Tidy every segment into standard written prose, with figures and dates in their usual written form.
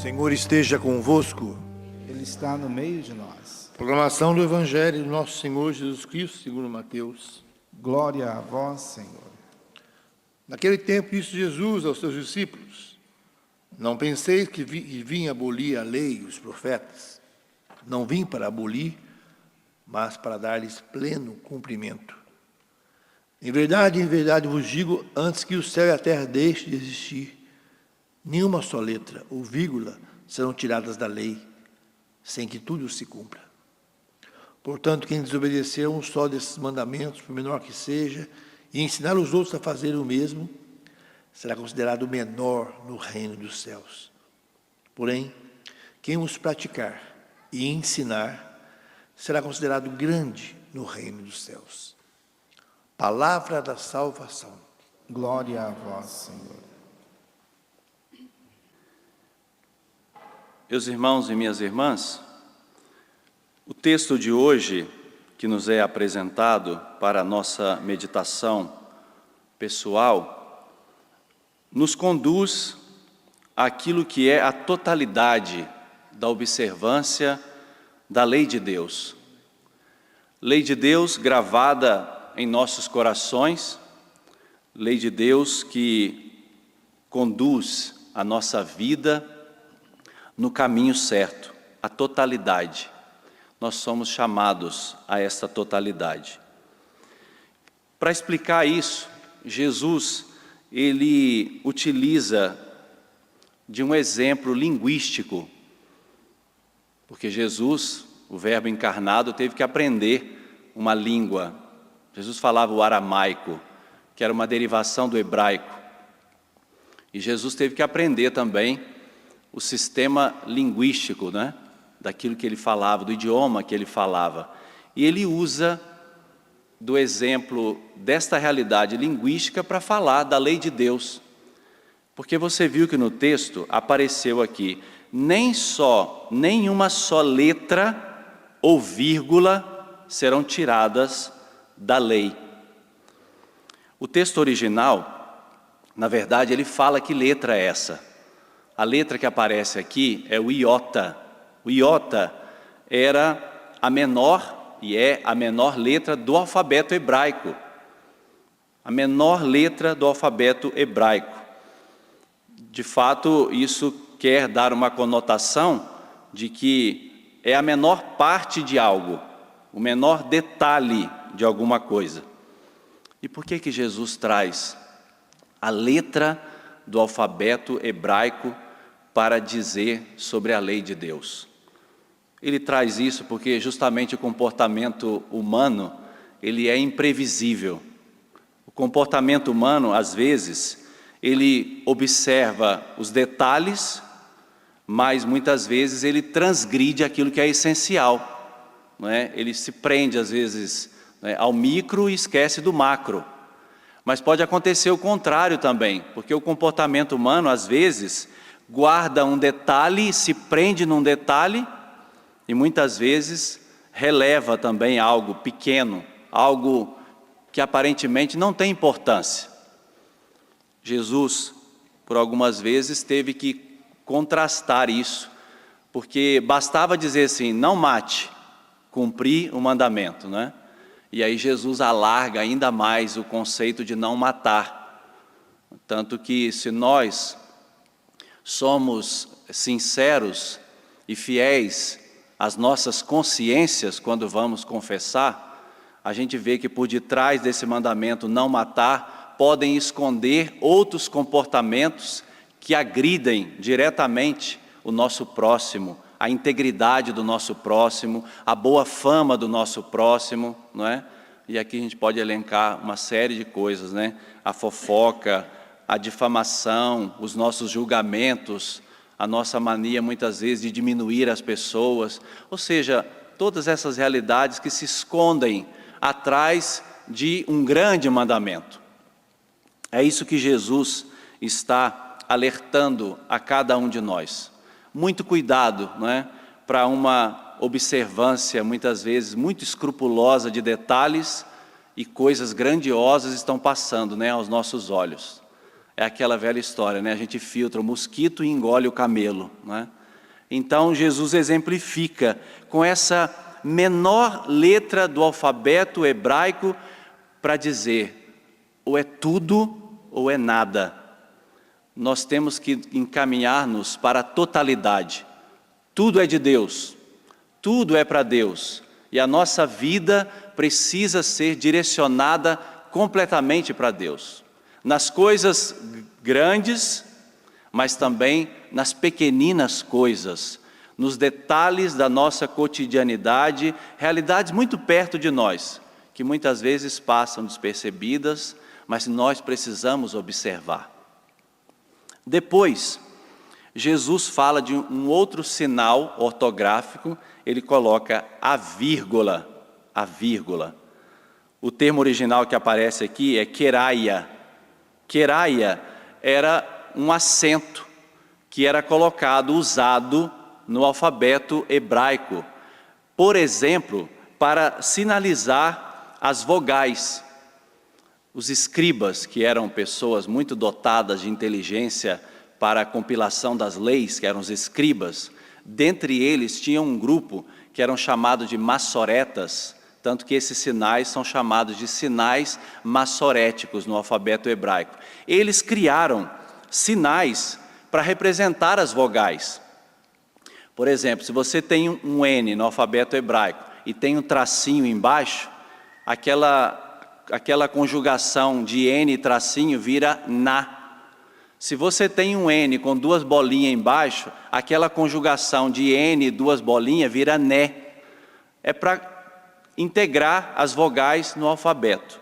Senhor esteja convosco. Ele está no meio de nós. Proclamação do Evangelho do nosso Senhor Jesus Cristo, segundo Mateus. Glória a vós, Senhor. Naquele tempo disse Jesus aos seus discípulos: Não penseis que vim abolir a lei e os profetas. Não vim para abolir, mas para dar-lhes pleno cumprimento. Em verdade vos digo, antes que o céu e a terra deixem de existir, nenhuma só letra ou vírgula serão tiradas da lei, sem que tudo se cumpra. Portanto, quem desobedecer a um só desses mandamentos, por menor que seja, e ensinar os outros a fazer o mesmo, será considerado menor no reino dos céus. Porém, quem os praticar e ensinar, será considerado grande no reino dos céus. Palavra da salvação. Glória a vós, Senhor. Meus irmãos e minhas irmãs, o texto de hoje que nos é apresentado para a nossa meditação pessoal nos conduz àquilo que é a totalidade da observância da lei de Deus. Lei de Deus gravada em nossos corações, lei de Deus que conduz a nossa vida no caminho certo, a totalidade. Nós somos chamados a esta totalidade. Para explicar isso, Jesus, ele utiliza de um exemplo linguístico, porque Jesus, o Verbo encarnado, teve que aprender uma língua. Jesus falava o aramaico, que era uma derivação do hebraico. E Jesus teve que aprender também o sistema linguístico, né? Daquilo que ele falava, do idioma que ele falava. E ele usa do exemplo desta realidade linguística para falar da lei de Deus. Porque você viu que no texto apareceu aqui, nenhuma só letra ou vírgula serão tiradas da lei. O texto original, na verdade, ele fala que letra é essa. A letra que aparece aqui é o iota. O iota era a menor, e é a menor letra do alfabeto hebraico. A menor letra do alfabeto hebraico. De fato, isso quer dar uma conotação de que é a menor parte de algo, o menor detalhe de alguma coisa. E por que que Jesus traz a letra do alfabeto hebraico para dizer sobre a lei de Deus? Ele traz isso porque justamente o comportamento humano, ele é imprevisível. O comportamento humano, às vezes, ele observa os detalhes, mas muitas vezes ele transgride aquilo que é essencial, não é? Ele se prende, às vezes, né, ao micro e esquece do macro. Mas pode acontecer o contrário também, porque o comportamento humano, às vezes, guarda um detalhe, se prende num detalhe e muitas vezes releva também algo pequeno, algo que aparentemente não tem importância. Jesus, por algumas vezes, teve que contrastar isso, porque bastava dizer assim, não mate, cumprir o mandamento, né? E aí Jesus alarga ainda mais o conceito de não matar. Tanto que se nós somos sinceros e fiéis às nossas consciências quando vamos confessar, a gente vê que por detrás desse mandamento não matar, podem esconder outros comportamentos que agridem diretamente o nosso próximo, a integridade do nosso próximo, a boa fama do nosso próximo, não é? E aqui a gente pode elencar uma série de coisas, né? A fofoca, a difamação, os nossos julgamentos, a nossa mania muitas vezes de diminuir as pessoas, ou seja, todas essas realidades que se escondem atrás de um grande mandamento. É isso que Jesus está alertando a cada um de nós. Muito cuidado, não é? Para uma observância, muitas vezes, muito escrupulosa de detalhes e coisas grandiosas estão passando, né, aos nossos olhos. é aquela velha história, né? A gente filtra o mosquito e engole o camelo, né? Então, Jesus exemplifica com essa menor letra do alfabeto hebraico para dizer, ou é tudo ou é nada. Nós temos que encaminhar-nos para a totalidade. Tudo é de Deus, tudo é para Deus. E a nossa vida precisa ser direcionada completamente para Deus. Nas coisas grandes, mas também nas pequeninas coisas, nos detalhes da nossa cotidianidade, realidades muito perto de nós, que muitas vezes passam despercebidas, mas nós precisamos observar. Depois, Jesus fala de um outro sinal ortográfico, ele coloca a vírgula, a vírgula. O termo original que aparece aqui é queraia. Queraia era um acento que era colocado, usado no alfabeto hebraico, por exemplo, para sinalizar as vogais. Os escribas, que eram pessoas muito dotadas de inteligência para a compilação das leis, que eram os escribas, dentre eles tinha um grupo que eram chamados de massoretas, tanto que esses sinais são chamados de sinais massoréticos no alfabeto hebraico. Eles criaram sinais para representar as vogais. Por exemplo, se você tem um N no alfabeto hebraico e tem um tracinho embaixo, aquela conjugação de N e tracinho vira na. Se você tem um N com duas bolinhas embaixo, aquela conjugação de N e duas bolinhas vira né. É para integrar as vogais no alfabeto.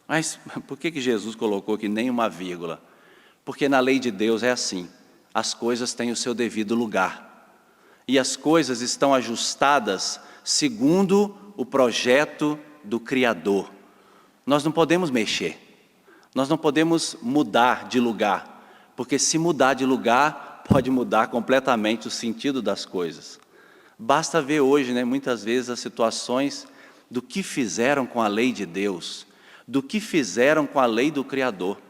Mas por que Jesus colocou aqui nem uma vírgula? Porque na lei de Deus é assim, as coisas têm o seu devido lugar. E as coisas estão ajustadas segundo o projeto do Criador. Nós não podemos mexer, nós não podemos mudar de lugar, porque se mudar de lugar, pode mudar completamente o sentido das coisas. Basta ver hoje, né, muitas vezes, as situações do que fizeram com a lei de Deus, do que fizeram com a lei do Criador.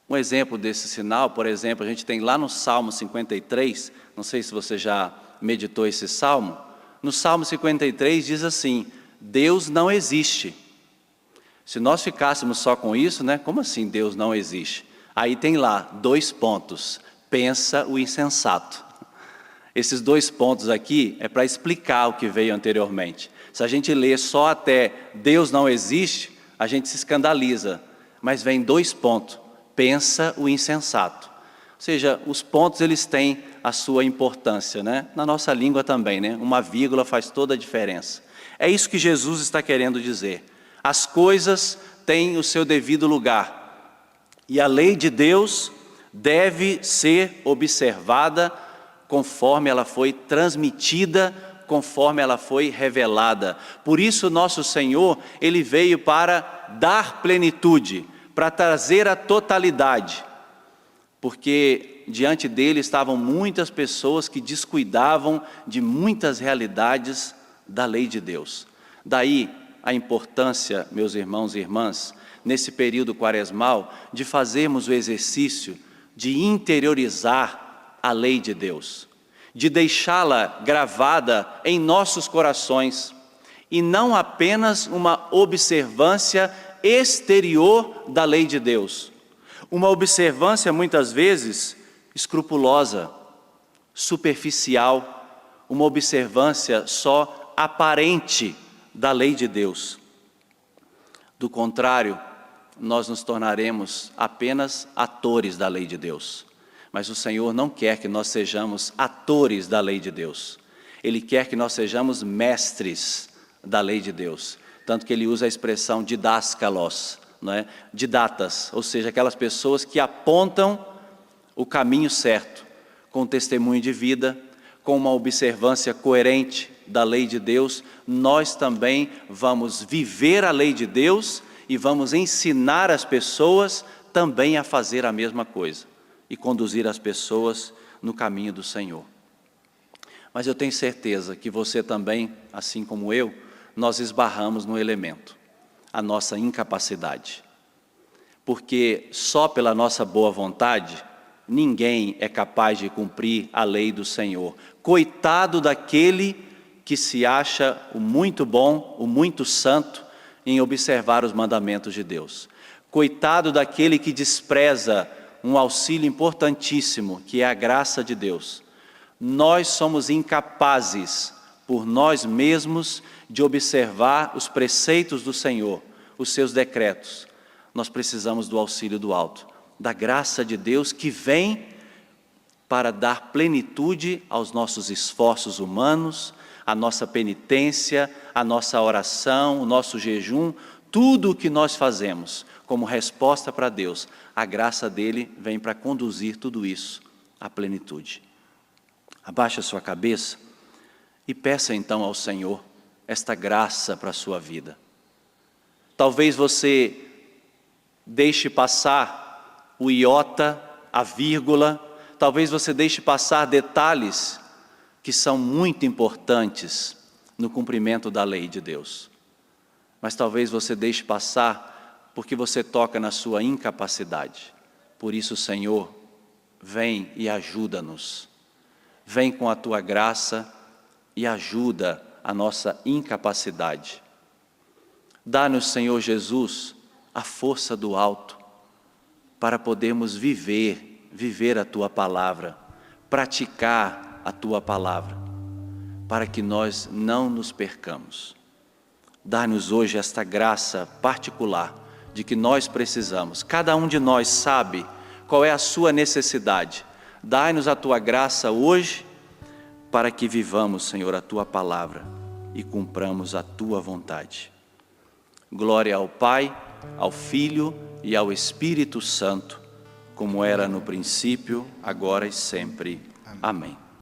Um exemplo desse sinal, por exemplo, a gente tem lá no Salmo 53, não sei se você já meditou esse Salmo, no Salmo 53 diz assim, Deus não existe. Se nós ficássemos só com isso, né, como assim Deus não existe? Aí tem lá 2 pontos, pensa o insensato. Esses 2 pontos aqui é para explicar o que veio anteriormente. Se a gente lê só até Deus não existe, a gente se escandaliza. Mas vem 2 pontos, pensa o insensato. Ou seja, os pontos eles têm a sua importância, né? Na nossa língua também, né? Uma vírgula faz toda a diferença. É isso que Jesus está querendo dizer. As coisas têm o seu devido lugar. E a lei de Deus deve ser observada conforme ela foi transmitida, conforme ela foi revelada. Por isso nosso Senhor, Ele veio para dar plenitude, para trazer a totalidade. Porque diante dele estavam muitas pessoas que descuidavam de muitas realidades da lei de Deus. Daí a importância, meus irmãos e irmãs, nesse período quaresmal, de fazermos o exercício de interiorizar a lei de Deus, de deixá-la gravada em nossos corações, e não apenas uma observância exterior da lei de Deus, uma observância muitas vezes escrupulosa, superficial, uma observância só aparente da lei de Deus. Do contrário, nós nos tornaremos apenas atores da lei de Deus. Mas o Senhor não quer que nós sejamos atores da lei de Deus. Ele quer que nós sejamos mestres da lei de Deus. Tanto que ele usa a expressão didáscalos, não é? Didatas, ou seja, aquelas pessoas que apontam o caminho certo, com testemunho de vida, com uma observância coerente da lei de Deus. Nós também vamos viver a lei de Deus e vamos ensinar as pessoas também a fazer a mesma coisa e conduzir as pessoas no caminho do Senhor. Mas eu tenho certeza que você também, assim como eu, nós esbarramos no elemento, a nossa incapacidade. porque só pela nossa boa vontade ninguém é capaz de cumprir a lei do Senhor. Coitado daquele que se acha o muito bom, o muito santo em observar os mandamentos de Deus. Coitado daquele que despreza um auxílio importantíssimo, que é a graça de Deus. Nós somos incapazes, por nós mesmos, de observar os preceitos do Senhor, os seus decretos. Nós precisamos do auxílio do alto, da graça de Deus que vem para dar plenitude aos nossos esforços humanos, a nossa penitência, a nossa oração, o nosso jejum, tudo o que nós fazemos como resposta para Deus, a graça dele vem para conduzir tudo isso à plenitude. Abaixe a sua cabeça e peça então ao Senhor esta graça para a sua vida. Talvez você deixe passar o iota, a vírgula, talvez você deixe passar detalhes que são muito importantes no cumprimento da lei de Deus. Mas talvez você deixe passar porque você toca na sua incapacidade. Por isso, Senhor, vem e ajuda-nos. Vem com a Tua graça e ajuda a nossa incapacidade. Dá-nos, Senhor Jesus, a força do alto para podermos viver a Tua palavra, praticar a Tua palavra, para que nós não nos percamos. Dá-nos hoje esta graça particular de que nós precisamos. Cada um de nós sabe qual é a sua necessidade. Dá-nos a Tua graça hoje para que vivamos, Senhor, a Tua palavra e cumpramos a Tua vontade. Glória ao Pai, ao Filho e ao Espírito Santo, como era no princípio, agora e sempre. Amém.